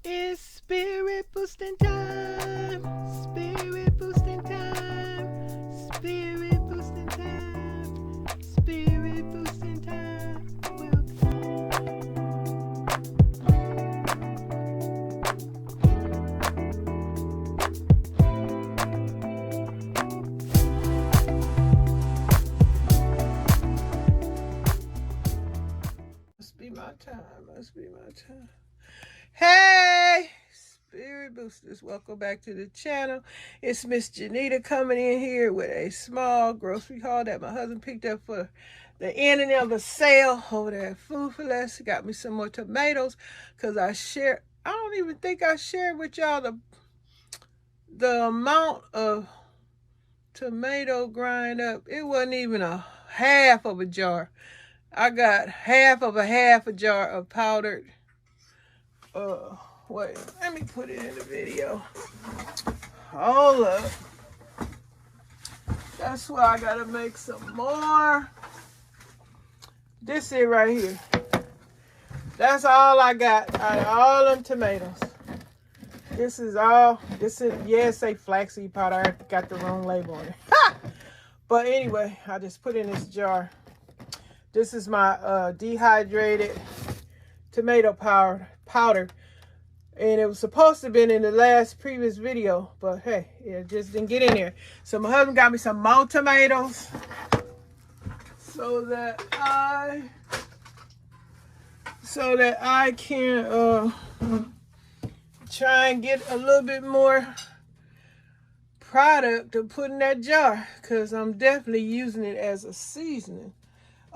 It's spirit boosting time. Spirit boosting time. Spirit boosting time. Spirit boosting time. Must be my time. Must be my time. Hey, Spirit Boosters, welcome back to the channel. It's Miss Janita coming in here with a small grocery haul that my husband picked up for the ending of the sale over there at Food for Less. Got me some more tomatoes because I don't even think I shared with y'all the amount of tomato grind up. It wasn't even a half of a jar. I got half a jar of powdered wait, let me put it in the video. Hold up. That's why I gotta make some more. This is right here. That's all I got out of all them tomatoes. This is, yeah, it say flaxseed powder. I got the wrong label on it. Ha! But anyway, I just put in this jar. This is my dehydrated tomato powder. And it was supposed to have been in the previous video, but hey, it just didn't get in there. So my husband got me some more tomatoes so that I can try and get a little bit more product to put in that jar, because I'm definitely using it as a seasoning.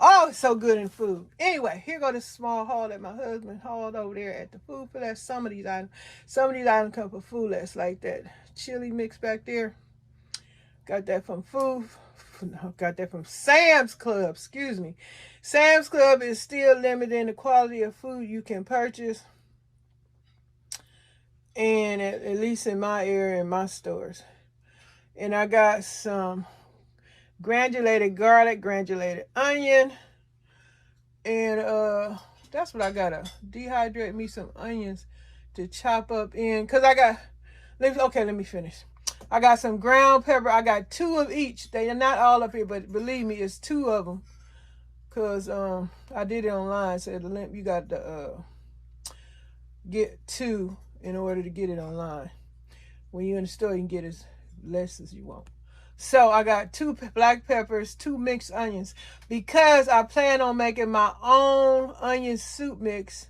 Oh, it's so good in food. Anyway, here go this small haul that my husband hauled over there at the Food for Less. Some of these items come from Food Less, like that chili mix back there. Got that from Sam's Club, excuse me. Sam's Club is still limited in the quality of food you can purchase. And at least in my area, in my stores. And I got some granulated garlic, granulated onion, and that's what I gotta dehydrate me some onions to chop up in, because let me finish. I got some ground pepper. I got 2 of each. They are not all up here, but believe me, it's 2 of them, because I did it online, so you got to get 2 in order to get it online. When you're in the store, you can get as less as you want. So I got 2 black peppers, 2 mixed onions, because I plan on making my own onion soup mix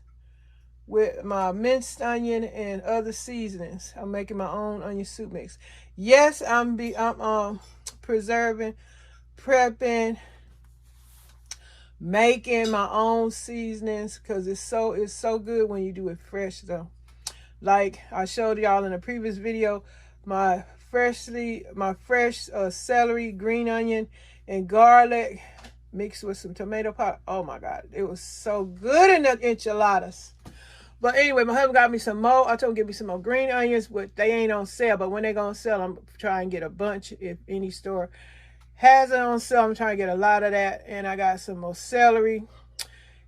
with my minced onion and other seasonings. I'm making my own onion soup mix. Yes, I'm preserving, prepping, making my own seasonings, because it's so good when you do it fresh though. Like I showed y'all in a previous video, my fresh celery, green onion, and garlic mixed with some tomato powder. Oh my God, it was so good in the enchiladas. But anyway, my husband got me some more. I told him to give me some more green onions, but they ain't on sale. But when they gonna sell, I'm trying to get a bunch. If any store has it on sale, I'm trying to get a lot of that. And I got some more celery,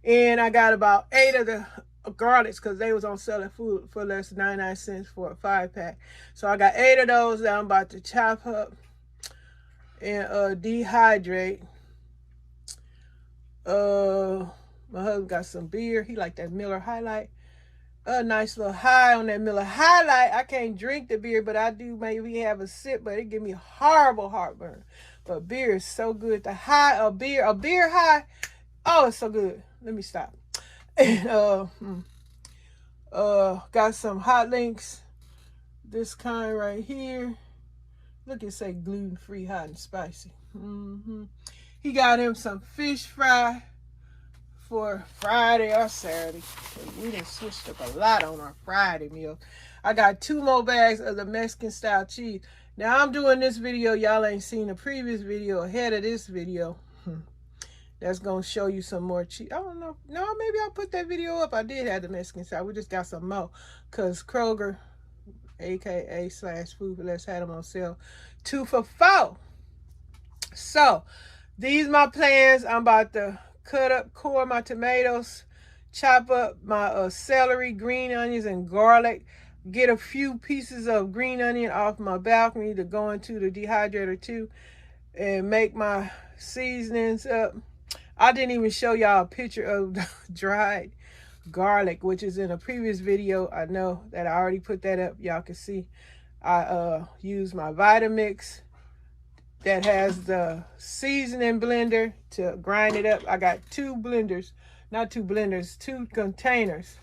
and I got about 8 of the garlics, because they was on sale at Food for Less, 99 cents for a 5-pack. So I got 8 of those that I'm about to chop up and dehydrate. My husband got some beer. He like that Miller High Life. A nice little high on that Miller High Life. I can't drink the beer, but I do maybe have a sip, but it give me horrible heartburn. But beer is so good. A beer high. Oh, it's so good. Let me stop. Got some hot links, this kind right here. Look, it say gluten-free, hot and spicy. He got him some fish fry for Friday or Saturday. We done switched up a lot on our Friday meal. I got 2 more bags of the Mexican style cheese. Now I'm doing this video, y'all ain't seen the previous video ahead of this video. That's going to show you some more cheese. I don't know. No, maybe I'll put that video up. I did have the Mexican style. We just got some more, because Kroger, aka / Food for Less, had them on sale 2 for $4. So these my plans. I'm about to core my tomatoes, chop up my celery, green onions, and garlic. Get a few pieces of green onion off my balcony to go into the dehydrator too, and make my seasonings up. I didn't even show y'all a picture of the dried garlic, which is in a previous video. I know that I already put that up. Y'all can see I use my Vitamix that has the seasoning blender to grind it up. I got two blenders, not two blenders, two containers.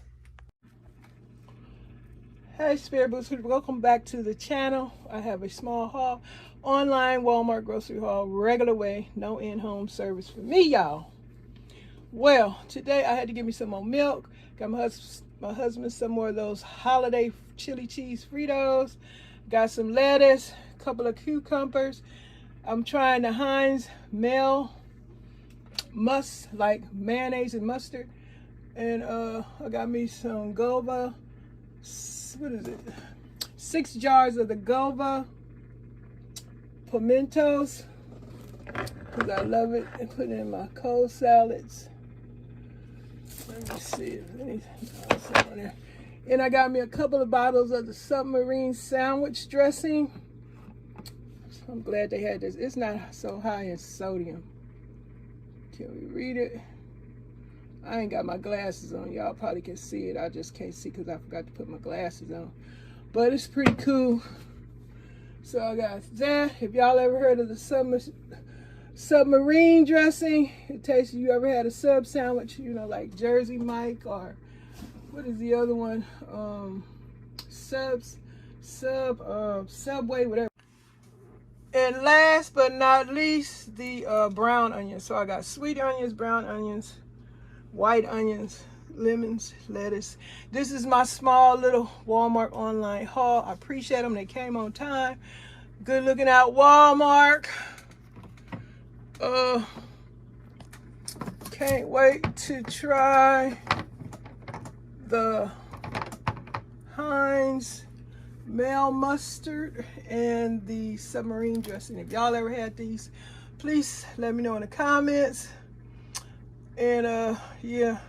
Hey Spirit Boosters, welcome back to the channel. I have a small haul, online Walmart grocery haul, regular way, no in-home service for me, y'all. Well, today I had to get me some more milk. Got my husband some more of those holiday chili cheese Fritos. Got some lettuce, a couple of cucumbers. I'm trying the Heinz Mel like mayonnaise and mustard. And I got me some Gova. What is it? 6 jars of the Gova pimentos, because I love it, and put it in my cold salads. Let me see if anything else on there. And I got me a couple of bottles of the submarine sandwich dressing. So I'm glad they had this. It's not so high in sodium. Can we read it? I ain't got my glasses on. Y'all probably can see it. I just can't see because I forgot to put my glasses on. But it's pretty cool. So I got that. If y'all ever heard of the submarine dressing, it tastes, you ever had a sub sandwich, you know, like Jersey Mike, or what is the other one? Subway, whatever. And last but not least, the brown onions. So I got sweet onions, brown onions, white onions, lemons, lettuce. This is my small little Walmart online haul. I appreciate them. They came on time. Good looking out, Walmart. Can't wait to try the Heinz Mel mustard and the submarine dressing. If y'all ever had these, please let me know in the comments. And yeah,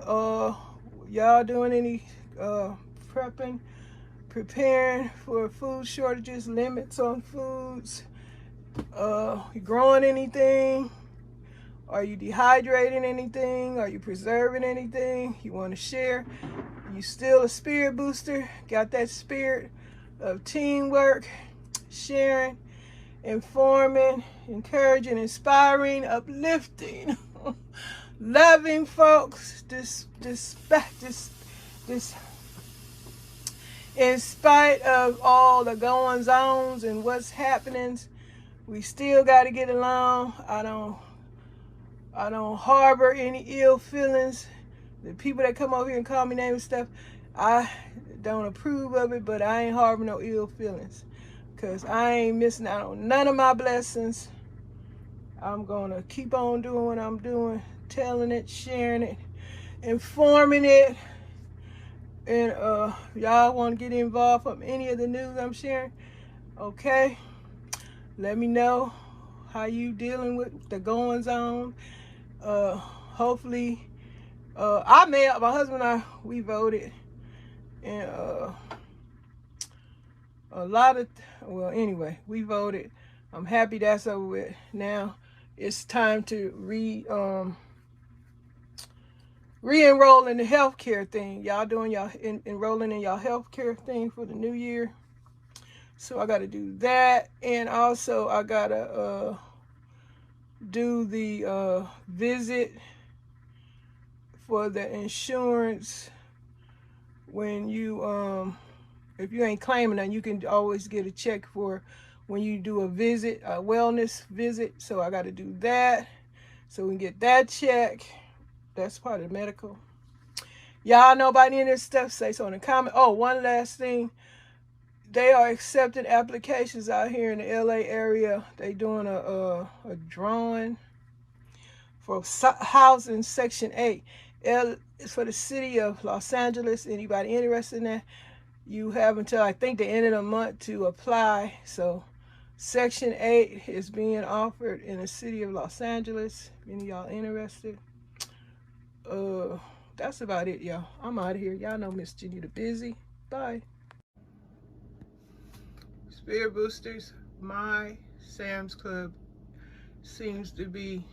y'all doing any preparing for food shortages, limits on foods? You growing anything? Are you dehydrating anything? Are you preserving anything you want to share? You still a spirit booster? Got that spirit of teamwork, sharing, informing, encouraging, inspiring, uplifting, loving folks. This in spite of all the goings-ons and what's happening, we still got to get along. I don't harbor any ill feelings. The people that come over here and call me names and stuff, I don't approve of it, but I ain't harboring no ill feelings, because I ain't missing out on none of my blessings. I'm going to keep on doing what I'm doing, telling it, sharing it, informing it. And y'all want to get involved from any of the news I'm sharing, okay? Let me know how you dealing with the goings on. Hopefully, my husband and I, we voted, and anyway, we voted. I'm happy that's over with. Now it's time to re-enroll in the healthcare thing. Y'all doing y'all enrolling in y'all healthcare thing for the new year. So I got to do that, and also I gotta do the visit for the insurance. When you if you ain't claiming that, you can always get a check for when you do a visit, a wellness visit. So I got to do that, so we can get that check. That's part of the medical. Y'all know about any of this stuff, say so in the comment. Oh, one last thing. They are accepting applications out here in the LA area. They doing a drawing for housing Section 8. It's for the city of Los Angeles. Anybody interested in that? You have until, I think, the end of the month to apply. So Section 8 is being offered in the city of Los Angeles. Any of y'all interested? That's about it, y'all. I'm out of here. Y'all know Miss JENITA busy. Bye. Spirit boosters, my Sam's Club seems to be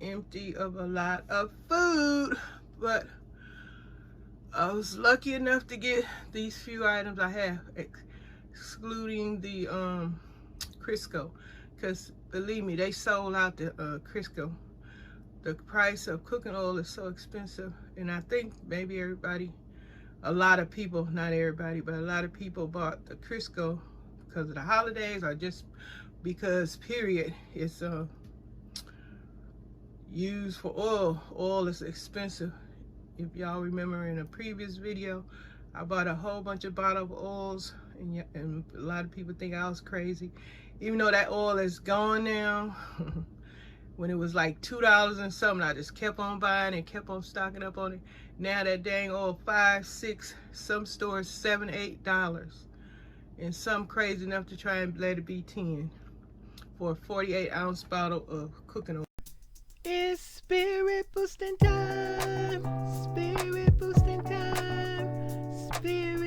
empty of a lot of food, but I was lucky enough to get these few items I have, excluding the Crisco, because believe me, they sold out the Crisco. The price of cooking oil is so expensive, and I think maybe a lot of people, not everybody, but a lot of people bought the Crisco because of the holidays, or just because period it's used for oil. Oil is expensive. If y'all remember in a previous video, I bought a whole bunch of bottled oils, and a lot of people think I was crazy, even though that oil is gone now. When it was like $2 and something, I just kept on buying and kept on stocking up on it. Now that dang oil $5, $6, some stores $7, $8, and some crazy enough to try and let it be 10 for a 48-ounce bottle of cooking oil. It's spirit boosting time, spirit boosting time, spirit